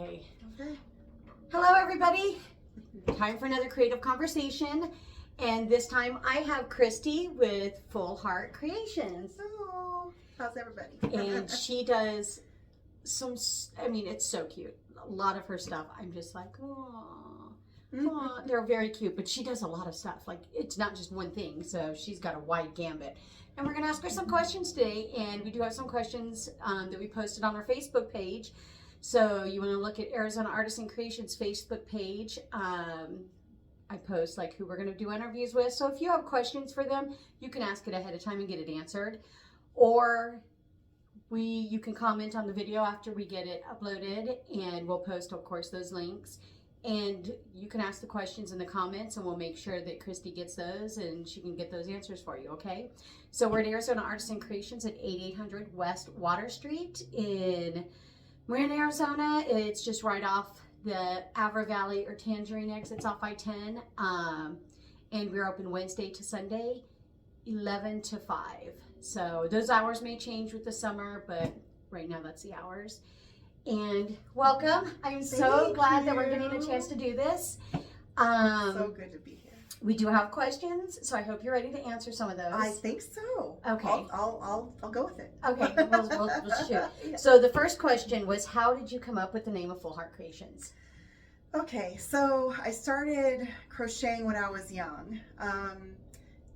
Okay. Hello, everybody. Time for another creative conversation. And this time I have Christy with Full Heart Creations. Hello. How's everybody? And she does some, it's so cute. A lot of her stuff, I'm just like, oh, they're very cute. But she does a lot of stuff. Like, it's not just one thing. So she's got a wide gambit. And we're going to ask her some questions today. And we do have some questions that we posted on our Facebook page. So you want to look at Arizona Artisan Creations Facebook page. I post like who we're going to do interviews with. So if you have questions for them, you can ask it ahead of time and get it answered. Or you can comment on the video after we get it uploaded, and we'll post, of course, those links. And you can ask the questions in the comments, and we'll make sure that Christy gets those and she can get those answers for you, okay? So we're at Arizona Artisan Creations at 8800 West Water Street in Marina, Arizona. It's just right off the Avra Valley or Tangerine exits off I-10. And we're open Wednesday to Sunday, 11 to 5. So those hours may change with the summer, but right now that's the hours. And welcome. I'm so glad that we're getting a chance to do this. So good to be here. We do have questions, so I hope you're ready to answer some of those. I think so. Okay. I'll go with it. Okay, we'll shoot. Yeah. So the first question was, how did you come up with the name of Full Heart Creations? Okay, so I started crocheting when I was young,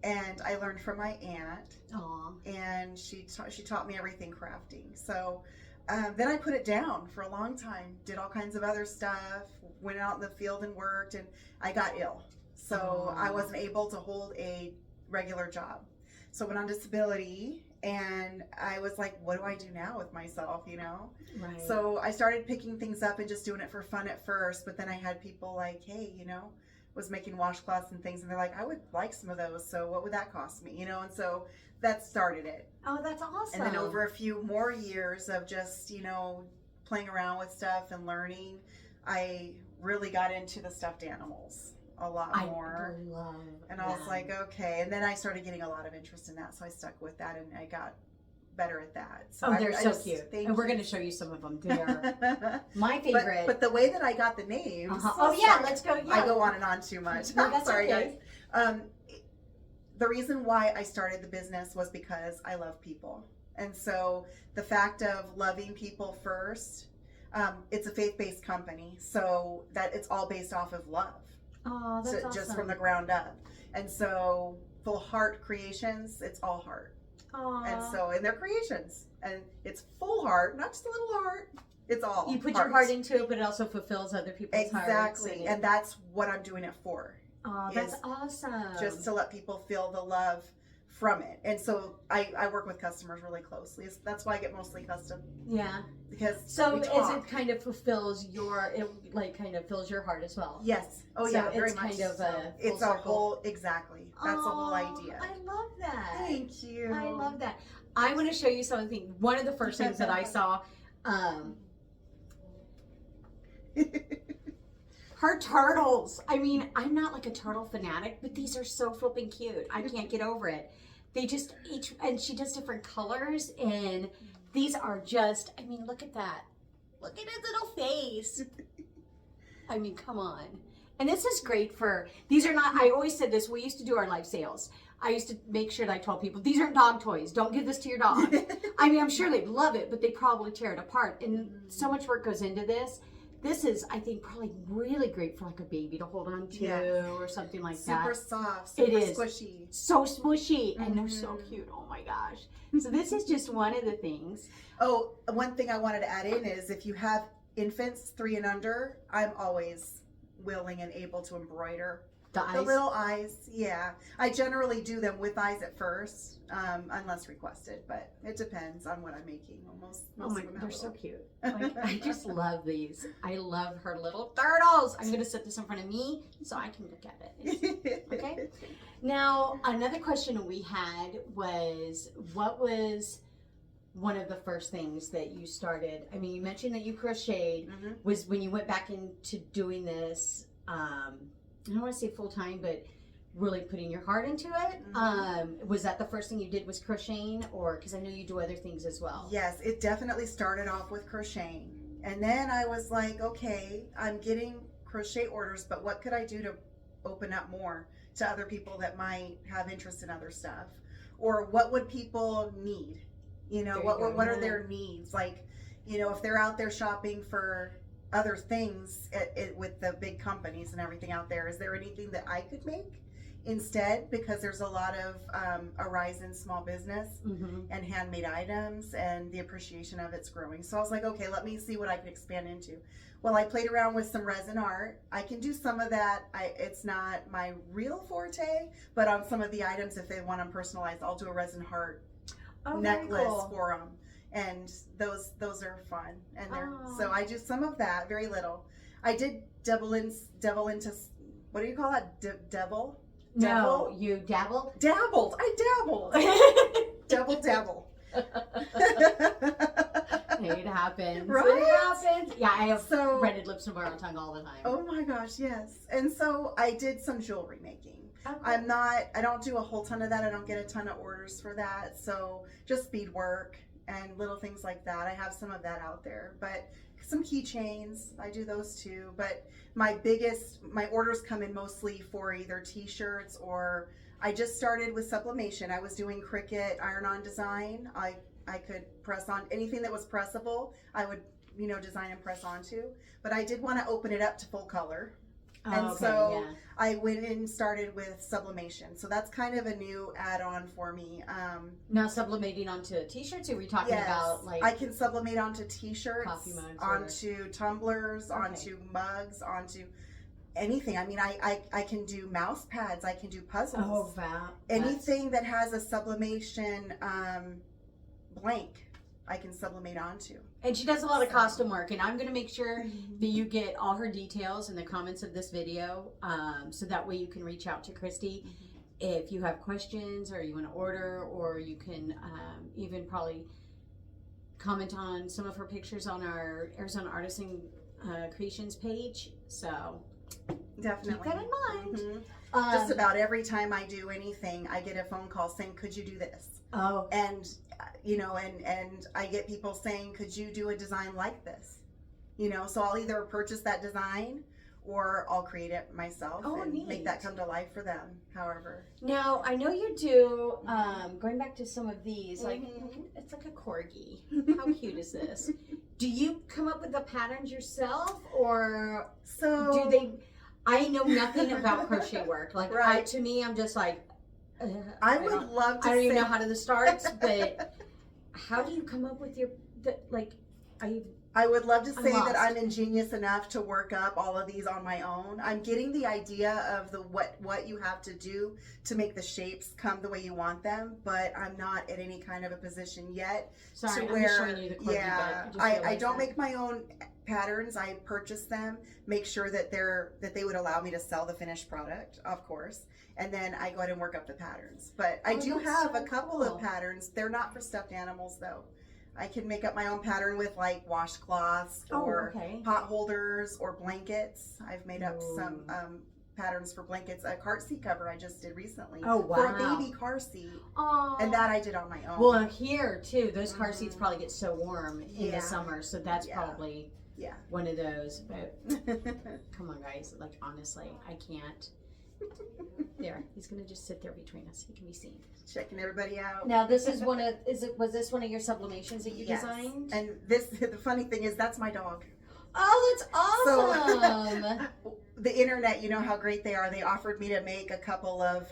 and I learned from my aunt. Aw. And she taught me everything crafting. So then I put it down for a long time. Did all kinds of other stuff. Went out in the field and worked, and I got ill. So I wasn't able to hold a regular job. So I went on disability, and I was like, what do I do now with myself, you know? Right. So I started picking things up and just doing it for fun at first, but then I had people like, hey, you know, was making washcloths and things, and they're like, I would like some of those, so what would that cost me, you know? And so that started it. Oh, that's awesome. And then over a few more years of just, you know, playing around with stuff and learning, I really got into the stuffed animals a lot more. I love and I was like, okay. And then I started getting a lot of interest in that, so I stuck with that, and I got better at that. So they're so cute. And we're going to show you some of them. They're my favorite. But the way that I got the names. Let's go. Yeah. I go on and on too much. No, that's sorry, okay. guys. The reason why I started the business was because I love people. And so the fact of loving people first, it's a faith-based company, so that it's all based off of love. Oh, that's awesome. Just from the ground up. And so Full Heart Creations, it's all heart. Aww. And they're creations. And it's full heart, not just a little heart. It's all You put heart. your heart into it, but it also fulfills other people's hearts. Exactly. And that's what I'm doing it for. Oh, that's awesome. Just to let people feel the love from it. And so I work with customers really closely. That's why I get mostly custom. Yeah. Because it kind of fulfills kind of fills your heart as well. Yes. Oh so yeah, very it's much. Kind of So. It's a whole, exactly. That's the whole idea. I love that. Thank you. I love that. I want to show you something. One of the first things that I saw, her turtles. I mean, I'm not like a turtle fanatic, but these are so flipping cute. I can't get over it. They just and she does different colors, and these are just, I mean, look at that. Look at his little face. I mean, come on. And this is great these are not, I always said this, we used to do our live sales. I used to make sure that I told people, these aren't dog toys. Don't give this to your dog. I mean, I'm sure they'd love it, but they probably tear it apart. And so much work goes into this. This is, I think, probably really great for like a baby to hold on to or something like that. Super soft, super squishy. So smushy, and they're so cute. Oh my gosh. So this is just one of the things. Oh, one thing I wanted to add in is if you have infants 3 and under, I'm always willing and able to embroider. The little eyes, yeah. I generally do them with eyes at first, unless requested, but it depends on what I'm making. They're so cute. Like, I just love these. I love her little turtles. I'm going to set this in front of me so I can look at it. Okay? Now, another question we had was, what was one of the first things that you started? I mean, you mentioned that you crocheted. Was when you went back into doing this, I don't want to say full time, but really putting your heart into it. Was that the first thing you did was crocheting, or because I know you do other things as well? Yes, it definitely started off with crocheting. And then I was like, okay, I'm getting crochet orders, but what could I do to open up more to other people that might have interest in other stuff? Or what would people need? You know, what are their needs? Like, you know, if they're out there shopping for other things with the big companies and everything out there, is there anything that I could make instead? Because there's a lot of a rise in small business and handmade items, and the appreciation of it's growing. So I was like, okay, let me see what I can expand into. Well, I played around with some resin art. I can do some of that. It's not my real forte, but on some of the items, if they want them personalized, I'll do a resin heart necklace for them. And those are fun. And so I do some of that, very little. I did dabble into, what do you call that? Devil? No, you dabbled? Dabbled. I dabbled. Dabble. Hey, it happens. Right? It happens. Yeah, I have rented lips and borrowed tongue all the time. Oh my gosh, yes. And so I did some jewelry making. Okay. I don't do a whole ton of that. I don't get a ton of orders for that. So just beadwork and little things like that. I have some of that out there, but some keychains, I do those too. But my orders come in mostly for either t-shirts, or I just started with sublimation. I was doing Cricut iron-on design. I could press on anything that was pressable. I would, you know, design and press onto. But I did want to open it up to full color. I went and started with sublimation. So that's kind of a new add-on for me. Now sublimating onto t-shirts, or were we talking about like... I can sublimate onto t-shirts, coffee mugs, onto tumblers, onto mugs, onto anything. I mean, I can do mouse pads. I can do puzzles. Oh, wow. Anything that has a sublimation blank, I can sublimate onto. And she does a lot of costume work, and I'm going to make sure that you get all her details in the comments of this video, so that way you can reach out to Christy if you have questions, or you want to order, or you can even probably comment on some of her pictures on our Arizona Artisan Creations page. So definitely keep that in mind. Just about every time I do anything, I get a phone call saying, could you do this? Oh. And, you know, and I get people saying, could you do a design like this? You know, so I'll either purchase that design, or I'll create it myself and make that come to life for them, however. Now, I know you do, going back to some of these, like, it's like a corgi. How cute is this? Do you come up with the patterns yourself, or do they... I know nothing about crochet work. Like, to me, I'm just like... I would love to I don't even know how to start, but how do you come up with your... I would love to say that I'm ingenious enough to work up all of these on my own. I'm getting the idea of what you have to do to make the shapes come the way you want them, but I'm not at any kind of a position yet. Sorry, I'm just showing you the corgi, I don't make my own patterns. I purchase them, make sure that they would allow me to sell the finished product, of course, and then I go ahead and work up the patterns. But I do have a couple of patterns. They're not for stuffed animals though. I can make up my own pattern with like washcloths or pot holders or blankets. I've made up some patterns for blankets. A car seat cover I just did recently for a baby car seat. And that I did on my own. Well, here too, those car seats probably get so warm in the summer, so that's probably one of those. But come on, guys, like honestly, I can't. There, he's gonna just sit there between us. He can be seen. Checking everybody out. Now, this is was this one of your sublimations that you designed? And the funny thing is, that's my dog. Oh, that's awesome! So, the internet, you know how great they are. They offered me to make a couple of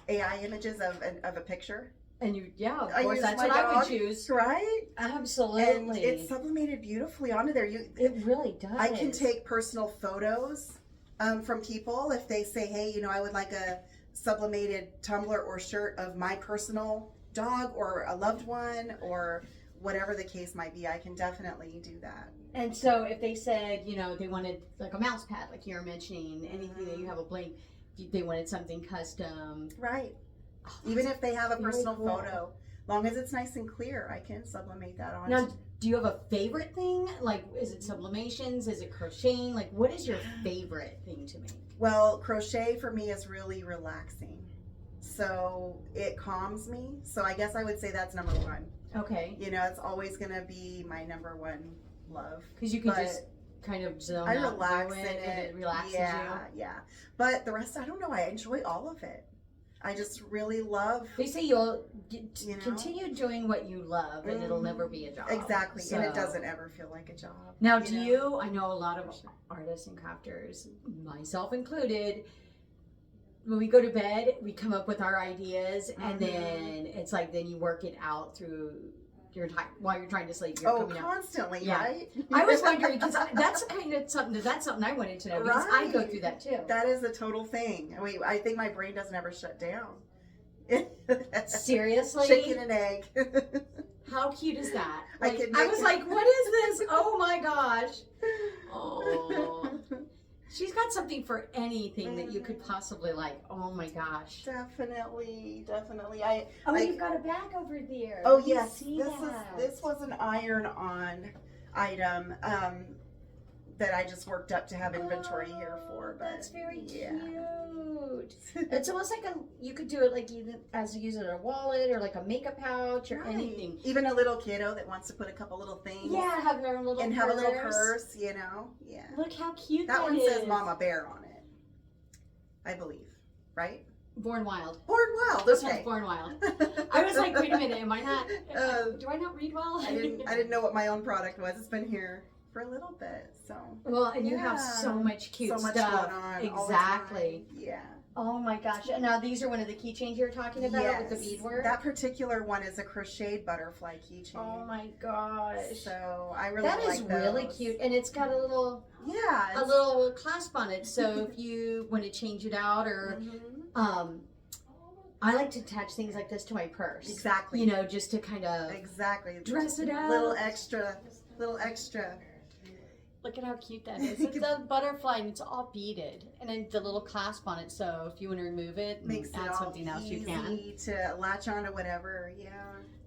AI images of a picture. And of course, that's what I would choose. Right? Absolutely. And it's sublimated beautifully onto there. It really does. I can take personal photos from people if they say, hey, you know, I would like a sublimated tumbler or shirt of my personal dog or a loved one or whatever the case might be. I can definitely do that. And so if they said, you know, they wanted like a mouse pad, like you're mentioning, anything that you have a blank, they wanted something custom. Right. Even if they have a personal photo, long as it's nice and clear, I can sublimate that on. Now, do you have a favorite thing? Like, is it sublimations? Is it crocheting? Like, what is your favorite thing to make? Well, crochet for me is really relaxing. So it calms me. So I guess I would say that's number one. Okay. You know, it's always going to be my number one love. Because you can But just kind of zone I out relax do in it. and it relaxes Yeah, yeah. But the rest, I don't know. I enjoy all of it. I just really love. you. They say you'll You know? continue doing what you love and it'll never be a job. Exactly, and it So- doesn't ever feel like a job. Now, know? I know a lot of artists and crafters, myself included, when we go to bed, we come up with our ideas, and then it's like, then you work it out through your time while you're trying to sleep. You're coming out. Constantly, Yeah. right? I was wondering, because that's kind of something, that's something I wanted to know, because I go Right. through that too. That is a total thing. I think my brain doesn't ever shut down. Seriously? Chicken and egg. How cute is that? I Like, could I make was it- like, what is this? Oh my gosh. Oh. She's got something for anything that you could possibly like. Oh my gosh. Definitely. Oh, you've got a bag over there. Oh Let me yes, see this that. was an iron-on item that I just worked up to have inventory here for. But That's very yeah. cute. It's almost like you could do it like either as use it as a wallet or like a makeup pouch or Right. anything. Even a little kiddo that wants to put a couple little things. Yeah, have their own little And have a little purse, you know. Yeah. Look how cute That one is. says Mama Bear on it, I believe. Right? Born Wild. Born Wild. This Okay. one's Born Wild. I was like, wait a minute, am I not? Do I not read well? I didn't know what my own product was. It's been here for a little bit, so. Well, and you have so Yeah. much cute So much stuff. going on all the Exactly. time. Yeah. Oh my gosh! And now these are one of the keychains you were talking about with the beadwork. That particular one is a crocheted butterfly keychain. Oh my gosh! So I really That like is really those. cute, and it's got a little Yeah. clasp on it. So if you want to change it out, or Mhm. I like to attach things like this to my purse. Exactly. You know, just to kind of Exactly. dress it up. Little extra. Look at how cute that is. It's a butterfly, and it's all beaded, and then the little clasp on it. So if you want to remove it and Makes it add all something else, you can. easy to latch onto whatever. Yeah.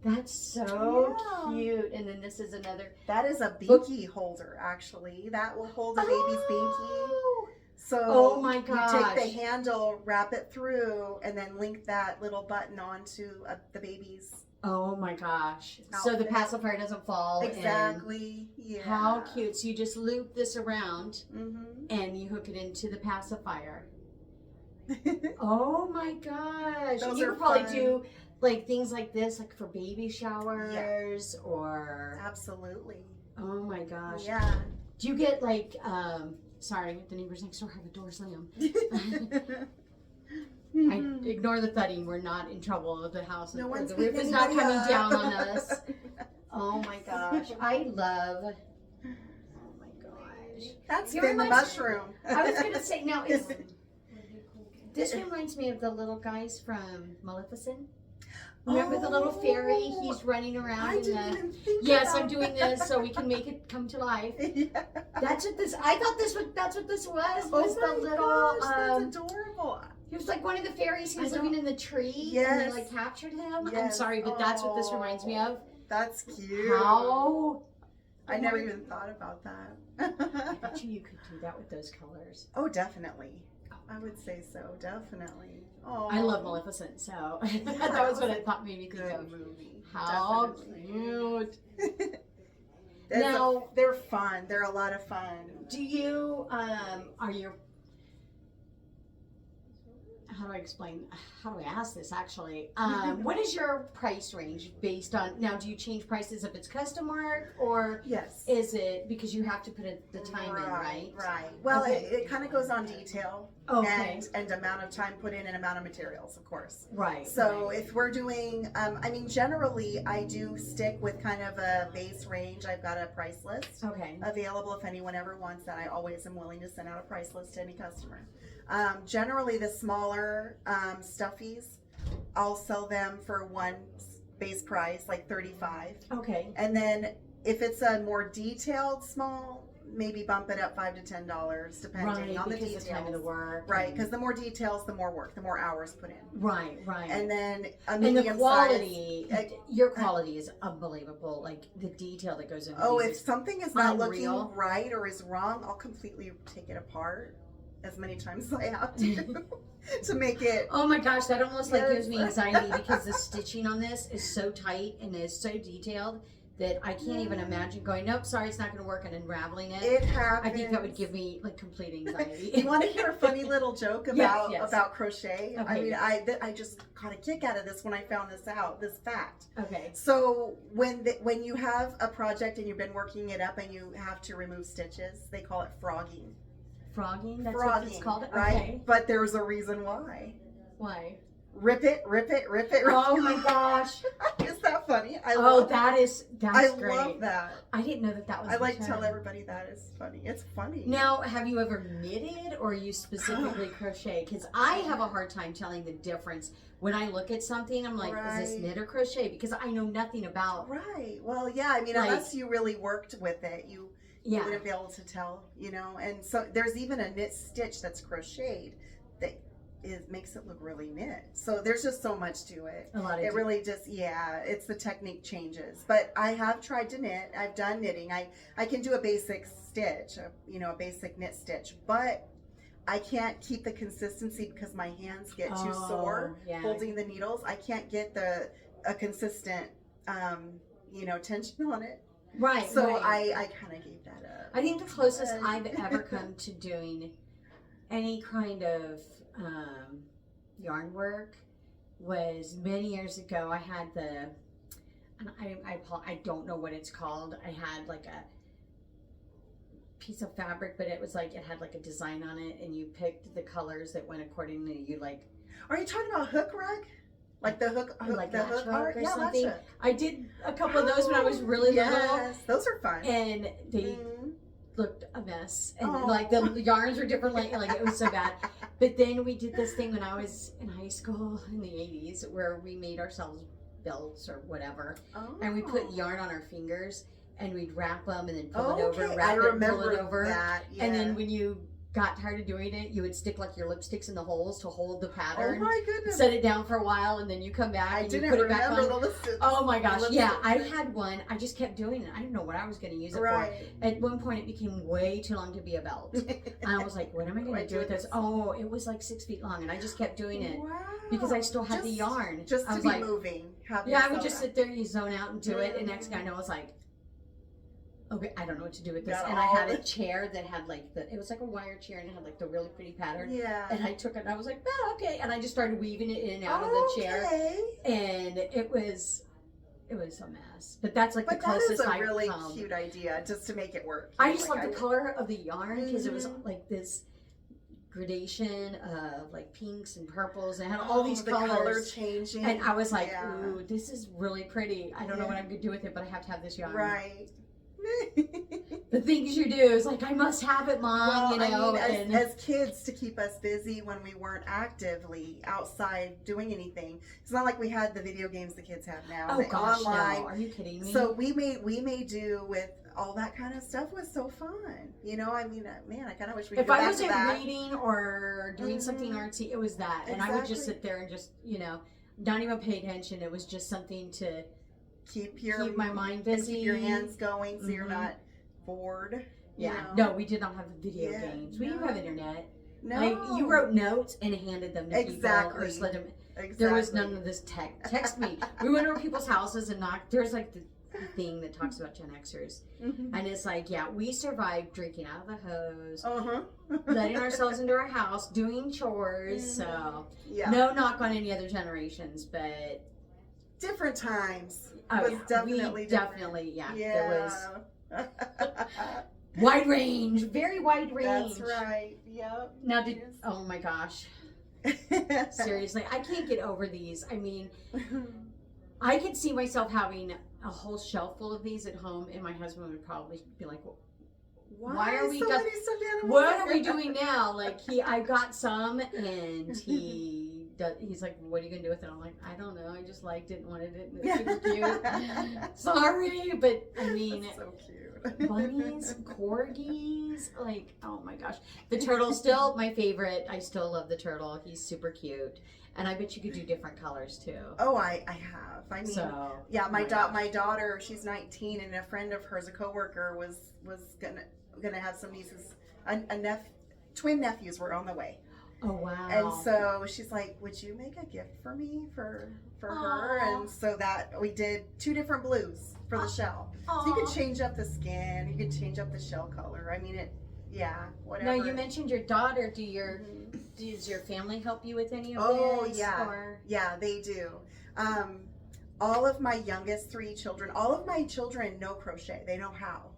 That's so Yeah. cute. And then this is another. That is a binky holder, actually. That will hold a baby's binky. So Oh my you gosh. take the handle, wrap it through, and then link that little button onto the baby's. Oh my gosh. So the Outfit. pacifier doesn't fall. Exactly. And Yeah. how cute. So you just loop this around Mm-hmm. and you hook it into the pacifier. Oh my gosh. Those you are could probably fun. do like things like this, like for baby showers or. Absolutely. Oh my gosh. Yeah. Do you get like, sorry, the neighbors next door have a door slam. I ignore the thudding. We're not in trouble with the house. No one's the roof beating is not anybody coming up. down on us. Oh my gosh. I love. Oh my gosh. That's You been the reminds- mushroom. I was going to say, now, this reminds me of the little guys from Maleficent. Remember the little fairy? He's running around I in didn't the. even think Yes, about I'm doing that. this so we can make it come to life. Yeah. That's what this. I thought this was. That's what this was. Oh Was the my little. gosh, that's adorable. He was like one of the fairies. He was I know. living in the tree, and Yes. they like captured him. I'm Yes. sorry, but that's what this reminds me of. That's cute. How? I never even thought about that. I bet you could do that with those colors. Oh, definitely. I would say so. Definitely. Oh, I love Maleficent, so that was what I thought made me think Good of. movie. How Definitely. cute! That's Now- they're fun. They're a lot of fun. Do you are your how do I explain? How do I ask this actually? What is your price range based on? Now, do you change prices if it's custom work, or Yes. is it because you have to put the time in, right? Right. Well, Okay. it kind of goes on detail Okay. and amount of time put in and amount of materials, of course. Right. So right. if we're doing, I mean, generally I do stick with kind of a base range. I've got a price list Okay. available if anyone ever wants that. I always am willing to send out a price list to any customer. Generally the smaller stuffies, I'll sell them for one base price, like $35. Okay. And then if it's a more detailed small, maybe bump it up $5 to $10, depending Right, on the because details. the time of the work. Right, and- because the more details, the more work, the more hours put in. Right. Right. And then a and the medium quality, size. your quality is unbelievable. Like the detail that goes into Oh, these if is- something is not unreal. looking right or is wrong, I'll completely take it apart as many times as I have to to make it. Oh my gosh, that almost like Yes. gives me anxiety because the stitching on this is so tight and is so detailed that I can't even imagine going, nope, sorry, it's not going to work, and unraveling it. It happens. I think that would give me like complete anxiety. You want to hear a funny little joke about Yes. about crochet? Okay. I mean, I just got a kick out of this when I found this out, this fact. Okay. So when you have a project and you've been working it up and you have to remove stitches, they call it frogging. Frogging? That's Frogging, what it's called? right? Okay. But there's a reason why. Why? Rip it, rip it, rip it. Oh my gosh. Is that funny? That's I great. love that. I didn't know that was I the like to term. tell everybody that is funny. It's funny. Now, have you ever knitted or you specifically crochet? Because I have a hard time telling the difference. When I look at something, I'm like, is this knit or crochet? Because I know nothing about. Right. Well, yeah. I mean, Like- unless you really worked with it, you wouldn't be able to tell, you know. And so there's even a knit stitch that's crocheted that makes it look really knit. So there's just so much to it. A lot of It really just, it's the technique changes. But I have tried to knit. I've done knitting. I can do a basic stitch, a basic knit stitch, but I can't keep the consistency because my hands get too sore holding the needles. I can't get a consistent, tension on it. Right. So right. I kind of gave that up. I think the closest I've ever come to doing any kind of yarn work was many years ago. I had I don't know what it's called. I had like a piece of fabric, but it was like it had like a design on it, and you picked the colors that went accordingly. You like. Are you talking about hook rug? Like the hook, like the hook art? or Yeah, something. latch hook. I did a couple of those when I was really little, Yes, those are fun. and they looked a mess, and Oh. like the yarns were different, like it was so bad. But then we did this thing when I was in high school in the 80s where we made ourselves belts or whatever, and we put yarn on our fingers and we'd wrap them and then pull it over, wrap it, pull it over, that. Yeah. and then when you got tired of doing it, you would stick like your lipsticks in the holes to hold the pattern. Oh my goodness! Set it down for a while, and then you come back I and you didn't put it back remember on. the lipsticks. Oh my gosh, The yeah, lipsticks. I had one. I just kept doing it. I didn't know what I was going to use it Right. for. At one point, it became way too long to be a belt. And I was like, what am I going to do with this? Oh, it was like 6 feet long, and I just kept doing it Wow. because I still had the yarn. Just I to was be like, moving. yeah, I would just sit there, you zone out and do it, and next guy I was like, okay, I don't know what to do with this. Got And I had all a chair that had like it was like a wire chair, and it had like the really pretty pattern. Yeah. And I took it, and I was like, oh, okay. And I just started weaving it in and out of the chair. And it was a mess. But that's like But the that closest is a I've really come. cute idea, just to make it work. I just Like love the color of the yarn because it was Mhm. like this gradation of like pinks and purples, and it had all these the colors. color changing. And I was like, Yeah. ooh, this is really pretty. I don't know what I'm going to do with it, but I have to have this yarn. Right. The things you do is like, I must have it, Mom, Well, I and mean, as kids, to keep us busy when we weren't actively outside doing anything. It's not like we had the video games the kids have now. oh gosh, online. no. Are you kidding me? So we made do with all that kind of stuff. Was so fun. I mean, man, I kind of wish we could if go I back to wasn't that. reading or doing something artsy, it was that. And I would just Exactly. sit there and just, not even pay attention. It was just something to keep my mind and busy. keep your hands going, so you're Mhm. not bored. Yeah. you know? No, we did not have video Yeah, games. We didn't have internet. No, Like, you wrote notes and handed them to people Exactly. or slid them. Exactly. There was none of this text me. We went over people's houses and knocked. There's like the thing that talks about Gen Xers. Mhm. And it's like, yeah, we survived drinking out of the hose, Uh-huh. letting ourselves into our house, doing chores. So, Yeah. no knock on any other generations, but Different times. oh, was yeah, definitely we different. definitely, yeah, Yeah. there was wide range, very wide range. That's right. Yep. Now, Yes. oh my gosh, seriously, I can't get over these. I mean, I could see myself having a whole shelf full of these at home, and my husband would probably be like, Why are we so got- many stuffed animals? what are we doing now? Like, I got some, and he's like, what are you gonna do with it? I'm like, I don't know, I just liked it and wanted it, and it's super cute. Sorry, but I mean, That's so cute. bunnies, corgis, like, oh my gosh. The turtle's still my favorite. I still love the turtle. He's super cute. And I bet you could do different colors too. Oh, I have. I mean, So, yeah, oh my my daughter, she's 19, and a friend of hers, a coworker, was gonna have some nieces, twin nephews were on the way. Oh, wow. And so she's like, would you make a gift for me for her? Aw. And so that we did 2 different blues for the shell. So you Aw. could change up the skin, you could change up the shell color. I mean, whatever. Now, you mentioned your daughter. Does your family help you with any of this? Oh, yeah. Or? Yeah, they do. All of my youngest 3 children, all of my children know crochet. They know how.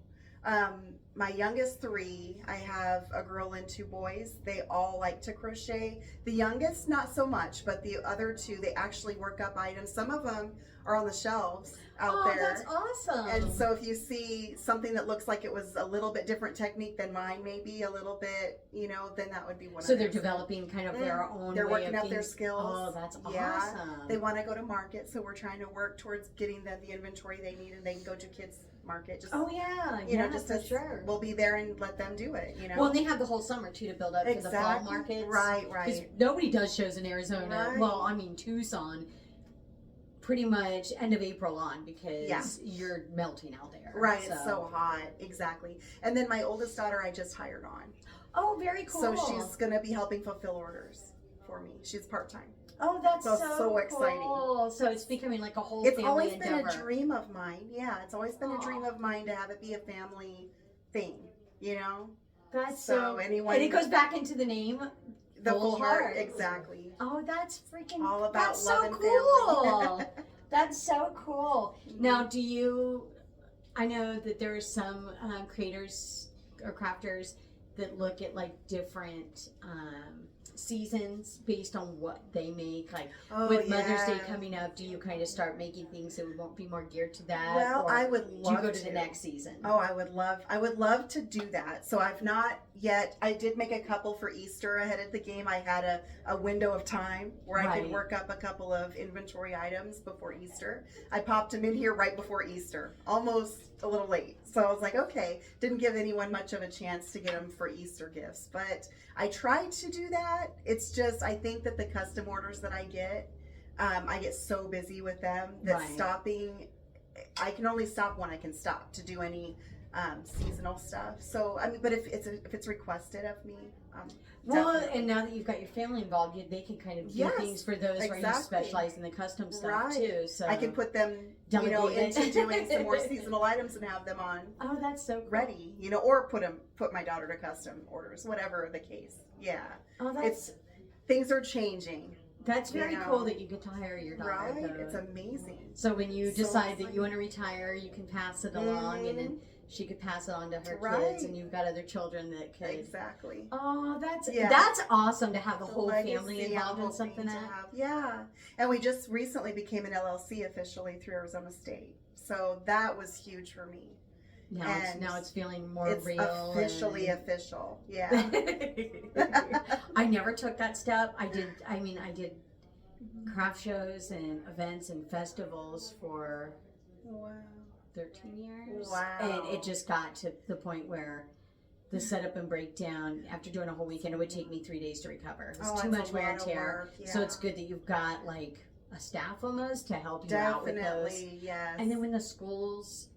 My youngest 3, I have a girl and 2 boys. They all like to crochet. The youngest, not so much, but the other 2, they actually work up items. Some of them are on the shelves out there. Oh, that's awesome. And so if you see something that looks like it was a little bit different technique than mine, maybe a little bit, then that would be one of So they're theirs. developing kind of their own They're way working of up their things. skills. Oh, that's Yeah. awesome. They want to go to market, so we're trying to work towards getting them the inventory they need, and they can go to kids market. Just Oh, yeah. just for sure. We'll be there and let them do it. Well, and they have the whole summer too to build up for the fall markets. Right, Because right. nobody does shows in Arizona. Right. Well, I mean Tucson, pretty much end of April on because you're melting out there. Right, it's so hot. Exactly. And then my oldest daughter, I just hired on. Oh, very cool. So she's going to be helping fulfill orders for me. She's part-time. Oh, that's so exciting. Cool. So it's becoming like a whole It's family always endeavor. been a dream of mine. Yeah, it's always been a dream of mine to have it be a family thing, That's So anyone, and it goes back into the name. the Full full heart. Heart. Exactly. Oh, that's freaking All about that's love so and cool. family. That's so cool. Now, I know that there are some creators or crafters that look at like different seasons based on what they make. Like with Mother's Day coming up, do you kind of start making things that won't be more geared to that? Well, or I would love do you go to the next season? Oh, I would love to do that. So I've not yet. I did make a couple for Easter ahead of the game. I had a window of time where I could work up a couple of inventory items before Easter. I popped them in here right before Easter, almost a little late. So I was like, okay, didn't give anyone much of a chance to get them for Easter gifts, but I tried to do that. It's just, I think that the custom orders that I get so busy with them that stopping, I can only stop when I can stop to do any seasonal stuff. So I mean, but if it's requested of me, well, definitely. and now that you've got your family involved, they can kind of do things for those where you specialize in the custom stuff too. So I can put them, into doing some more seasonal items and have them on. Oh, that's so cool. Ready, or put my daughter to custom orders, whatever the case. Yeah. Oh, things are changing. That's very cool that you get to hire your daughter. Right, though. it's amazing. So when you decide that you want to retire, you can pass it along, and then she could pass it on to her kids, and you've got other children that could. Exactly. Oh, that's awesome to have the whole Legacy, family involved in something like that. Yeah, and we just recently became an LLC officially through Arizona State, so that was huge for me. Now it's feeling more it's real. Officially official. Yeah. I never took that step. I did craft shows and events and festivals for 13 years. Wow. And it just got to the point where the setup and breakdown, after doing a whole weekend, it would take me 3 days to recover. It was too much wear and tear. So it's good that you've got like a staff almost to help you out with those. Yes. And then when the schools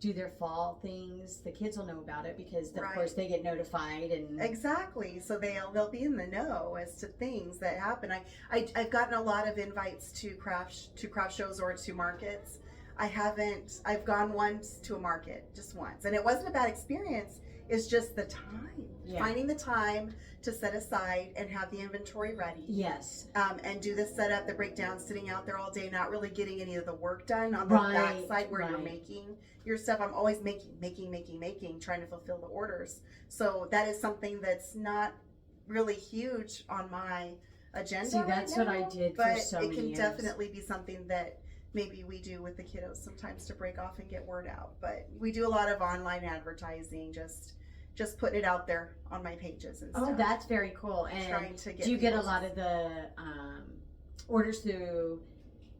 do their fall things, the kids will know about it because of course they get notified and exactly. So they'll be in the know as to things that happen. I've gotten a lot of invites to craft shows or to markets. I've gone once to a market, just once, and it wasn't a bad experience. It's just the time, finding the time to set aside and have the inventory ready. Yes. And do the setup, the breakdown, sitting out there all day, not really getting any of the work done on the back side where you're making your stuff. I'm always making, trying to fulfill the orders. So that is something that's not really huge on my agenda. See, that's what I did for so many years. But it can definitely be something that maybe we do with the kiddos sometimes to break off and get word out. But we do a lot of online advertising, just putting it out there on my pages and stuff. Oh, that's very cool. And trying to get do you get a lot of the orders through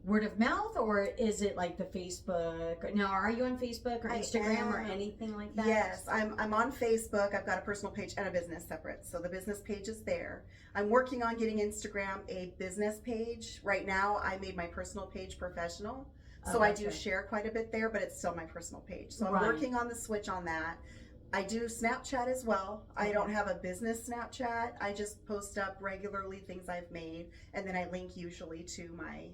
word of mouth, or is it like the Facebook? Now, are you on Facebook or Instagram or anything like that? Yes, I'm on Facebook. I've got a personal page and a business separate. So the business page is there. I'm working on getting Instagram a business page. Right now, I made my personal page professional. So I do share quite a bit there, but it's still my personal page. So I'm working on the switch on that. I do Snapchat as well. I Okay. don't have a business Snapchat. I just post up regularly things I've made, and then I link usually to my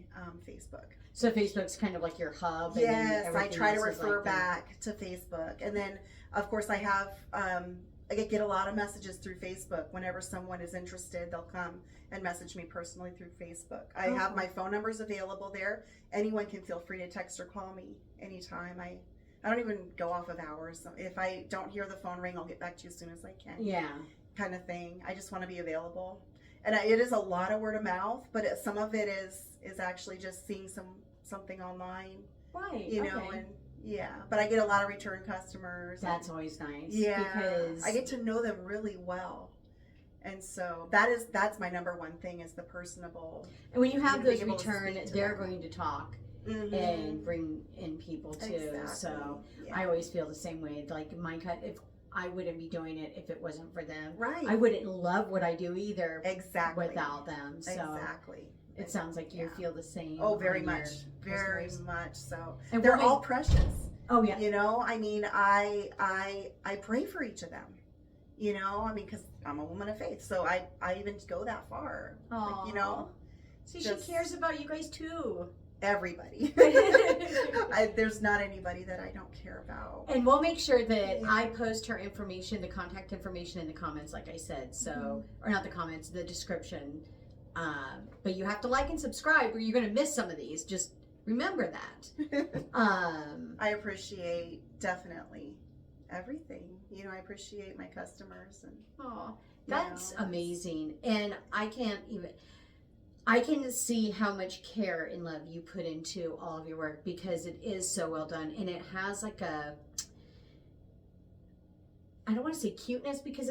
Facebook. So Facebook's kind of like your hub. And then Yes, I everything try to else is refer like the- back to Facebook. And then, of course, I have, I get a lot of messages through Facebook. Whenever someone is interested, they'll come and message me personally through Facebook. I have my phone numbers available there. Anyone can feel free to text or call me anytime. I don't even go off of hours. If I don't hear the phone ring, I'll get back to you as soon as I can. Yeah. Kind of thing. I just want to be available. And it is a lot of word of mouth, but some of it is actually just seeing something online, Right. you know, okay. and yeah. But I get a lot of return customers. That's always nice. Yeah. Because I get to know them really well. And so that's my number one thing is the personable. and when you have being those able to return, speak to they're them. going to talk Mhm. and bring in people too. Exactly. So Yeah. I always feel the same way. Like if I wouldn't be doing it if it wasn't for them. Right. I wouldn't love what I do either Exactly. without them. So Exactly. it sounds like you Yeah. feel the same. Oh, very on your much. Very customers. much so. And They're what all made- precious. Oh yeah. You know, I mean, I pray for each of them. You know, I mean, because I'm a woman of faith, so I even go that far. Like, you know, See, just- she cares about you guys too. everybody. There's not anybody that I don't care about. And we'll make sure that Yeah. I post her information, the contact information in the comments, like I said. So, Mm-hmm. or not the comments, the description. But you have to like and subscribe or you're going to miss some of these. Just remember that. I appreciate definitely everything. You know, I appreciate my customers and Oh, you know, that's amazing. And I can see how much care and love you put into all of your work because it is so well done. And it has like I don't want to say cuteness because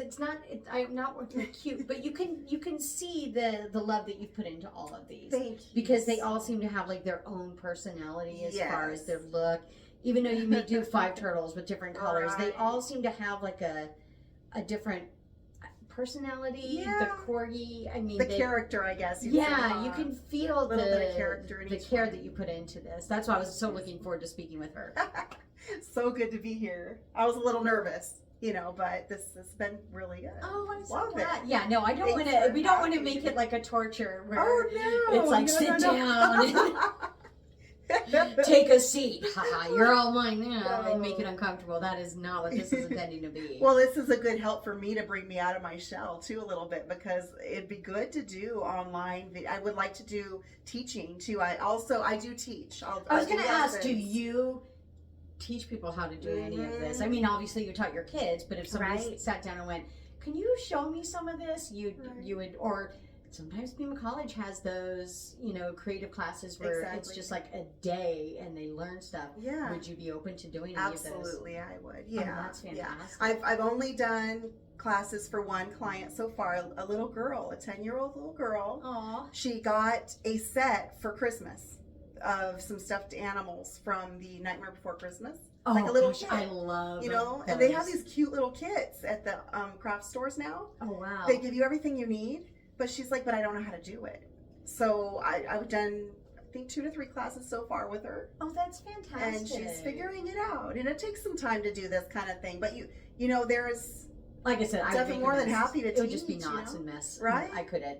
I'm not working with cute, but you can see the love that you've put into all of these. Thank you. Because they all seem to have like their own personality as far as Yes. their look. Even though you may do 5 turtles with different colors, they Right. all seem to have like a different personality. Yeah. The corgi, I mean, the character, I guess. you'd say, yeah, you can feel little bit of character in the each care one. that you put into this. That's why I was so looking forward to speaking with her. So good to be here. I was a little nervous, you know, but this has been really good. Oh, I'm so Love glad. it. Yeah, no, I don't Thanks want to. for We don't want to having make me. it like a torture where Oh no! it's like, No, sit no, down no. take a seat. Haha, you're all mine now, and make it No. uncomfortable. That is not what this is intending to be. Well, this is a good help for me to bring me out of my shell too a little bit because it'd be good to do online. I would like to do teaching too. I do teach. I was do going to ask, do lessons. you teach people how to do any of this? I mean, obviously you taught your kids, but if somebody Right. sat down and went, "Can you show me some of this?" You Right. would, or sometimes Pima College has those, creative classes where it's Exactly. just like a day and they learn stuff. Yeah. Would you be open to doing any of those? Absolutely, I would. Oh, Yeah, that's yeah. fantastic. I've only done classes for one client so far. A little girl, a 10-year-old little girl. Aw. She got a set for Christmas of some stuffed animals from the Nightmare Before Christmas. Oh, Like a little gosh, kit, I love You know, and they have those. these cute little kits at the craft stores now. Oh, wow. They give you everything you need, but she's like, but I don't know how to do it. So I've done, I think, 2 to 3 classes so far with her. Oh, that's fantastic. And she's figuring it out. And it takes some time to do this kind of thing. But you know, there is, Like I said, I would definitely make a more than mess. happy to It would just be teach, knots you know? and mess. Right? I couldn't.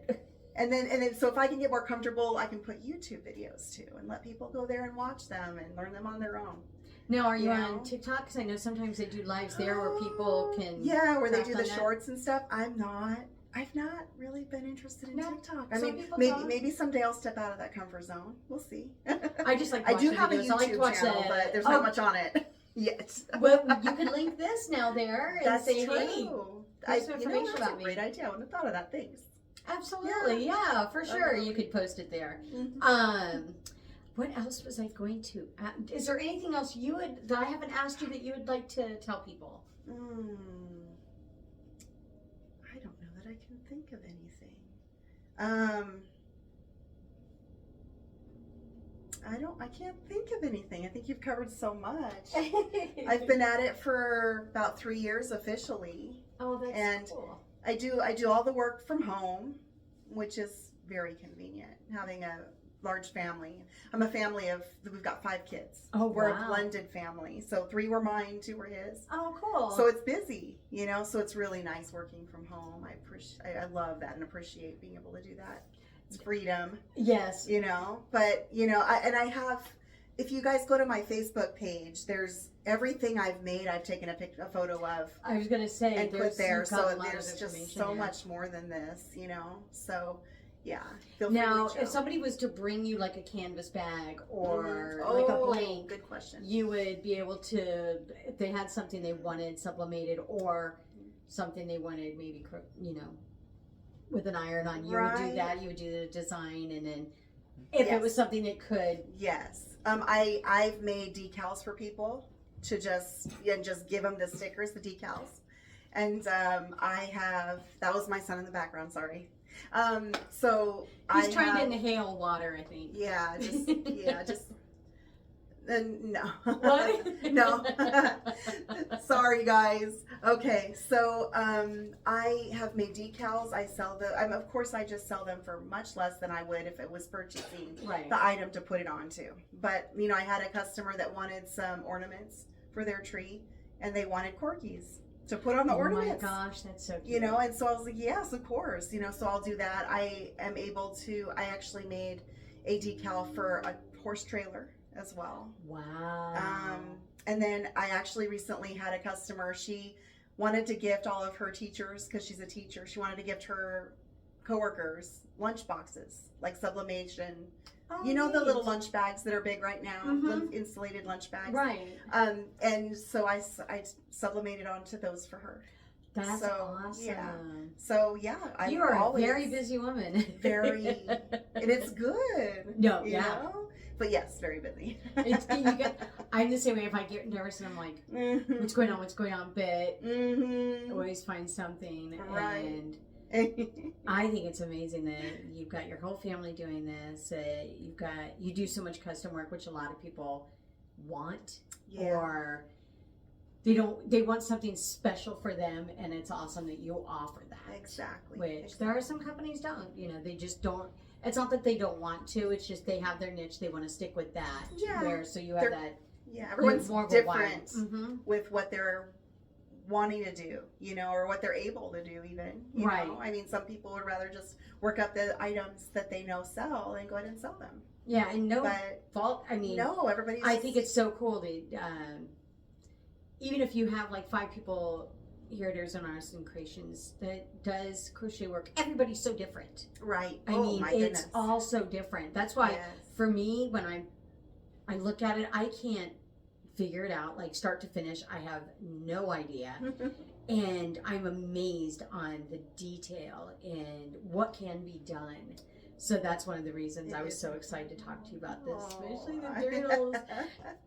and then so if I can get more comfortable, I can put YouTube videos too and let people go there and watch them and learn them on their own. Now, are you You on know? TikTok? Because I know sometimes they do lives there where people can. Yeah, where they craft do on the that. shorts and stuff. I've not really been interested in No, TikTok. I some mean, people maybe don't. maybe someday I'll step out of that comfort zone. We'll see. I just like I do watching have a videos. I like to YouTube watch channel, the- but there's Oh, not much on it yet. Well, you could link this now there and That's say, true. hey, here's some information that's about a me. great idea. I wouldn't have thought of that. Thanks. absolutely, yeah, for sure. Uh-huh. You could post it there. Mm-hmm. What else was I going to? Is there anything else that I haven't asked you that you would like to tell people? I don't know that I can think of anything. I can't think of anything. I think you've covered so much. I've been at it for about 3 years officially. Oh, that's and cool. I do all the work from home, which is very convenient. Having a large family. I'm a family of, we've got 5 kids. Oh, We're wow. a blended family. So 3 were mine, 2 were his. Oh, cool. So it's busy, you know, so it's really nice working from home. I love that and appreciate being able to do that. It's freedom. Yes. You know, but, you know, I have, if you guys go to my Facebook page, there's everything I've made, I've taken a photo of. I was going to say. And put there. So there's just so there. much more than this, you know, so. Yeah. Feel free Now, to reach if out. somebody was to bring you like a canvas bag or Oh, like a blank, good question. you would be able to, if they had something they wanted sublimated or something they wanted maybe, you know, with an iron on, you would do that. You would do the design, and then if it was something that could. Yes. I've made decals for people to just give them the stickers, the decals, and that was my son in the background. Sorry. So He's trying to inhale water, I think. Yeah, just no. What? No. Sorry, guys. Okay, so I have made decals. I sell them. Of course, I just sell them for much less than I would if it was purchasing the item to put it onto. But you know, I had a customer that wanted some ornaments for their tree, and they wanted corgis to put on the ornaments. Oh my gosh, that's so cute. You know, and so I was like, yes, of course. You know, so I'll do that. I actually made a decal for a horse trailer as well. Wow. And then I actually recently had a customer, she wanted to gift all of her teachers, because she's a teacher, she wanted to gift her coworkers lunch boxes, like sublimation. Oh, you know, the little lunch bags that are big right now, insulated lunch bags. Right. And so I sublimated onto those for her. That's awesome. Yeah. So yeah, you are a very busy woman. Very, and it's good. No, you know? But yes, very busy. I'm the same way. If I get nervous and I'm like, what's going on? But I always find something. Right. And I think it's amazing that you've got your whole family doing this. You do so much custom work, which a lot of people want, or they want something special for them, and it's awesome that you offer that. Exactly. Which there are some companies don't. You know, they just don't. It's not that they don't want to. It's just they have their niche. They want to stick with that. Yeah. So you have that. Yeah. Everyone's different with what they're wanting to do, you know, or what they're able to do even. You know? I mean, some people would rather just work up the items that they know sell and go ahead and sell them. Yeah, and fault. I mean, everybody's. I think it's so cool that even if you have like 5 people here at Artisan Creations that does crochet work, everybody's so different. Right. I mean, it's all so different. That's why for me, when I look at it, I can't figure it out, like start to finish. I have no idea. And I'm amazed on the detail and what can be done. So that's one of the reasons I was so excited to talk to you about this, especially the doodles.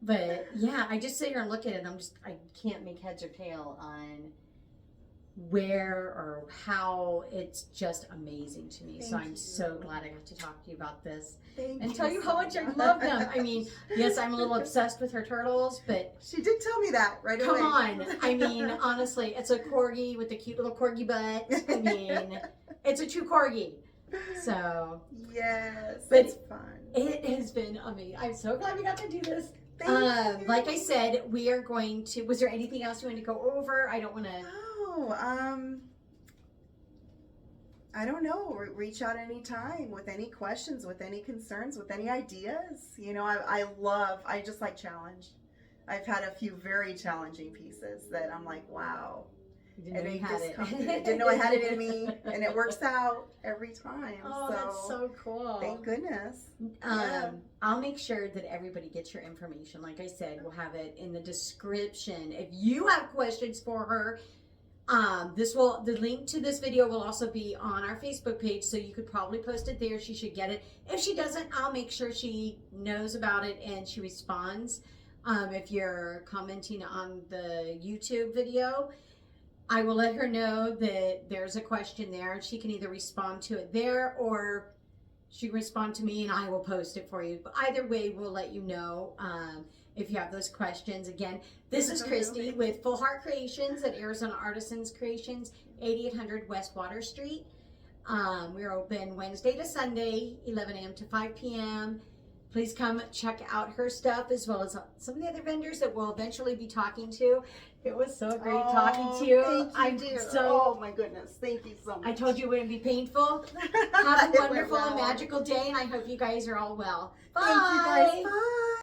But yeah, I just sit here and look at it, and I can't make heads or tail on where or how. It's just amazing to me. So I'm so glad I got to talk to you about this and tell you how much I love them. I mean, yes, I'm a little obsessed with her turtles, but she did tell me that right away. Come on. I mean, honestly, it's a corgi with a cute little corgi butt. I mean, it's a true corgi. So yes, but it's fun. It has been amazing. I'm so glad we got to do this. Thank you. Like I said, we are going to. Was there anything else you wanted to go over? I don't want to. Oh, I don't know. Reach out anytime with any questions, with any concerns, with any ideas. You know, I just like challenge. I've had a few very challenging pieces that I'm like, wow. Didn't know I had it in me, and it works out every time. Oh, so, that's so cool. Thank goodness. I'll make sure that everybody gets your information. Like I said, we'll have it in the description. If you have questions for her, the link to this video will also be on our Facebook page, so you could probably post it there. She should get it. If she doesn't, I'll make sure she knows about it and she responds. If you're commenting on the YouTube video, I will let her know that there's a question there, and she can either respond to it there, or she can respond to me and I will post it for you. But either way, we'll let you know if you have those questions. Again, this is Christy with Full Heart Creations at Arizona Artisans Creations, 8800 West Water Street. We're open Wednesday to Sunday, 11 a.m. to 5 p.m. Please come check out her stuff as well as some of the other vendors that we'll eventually be talking to. It was so great talking to you. Thank you, dear. Oh my goodness, thank you so much. I told you it wouldn't be painful. Have a It went wonderful and well. magical day, and I hope you guys are all well. Bye. Thank you guys. Bye.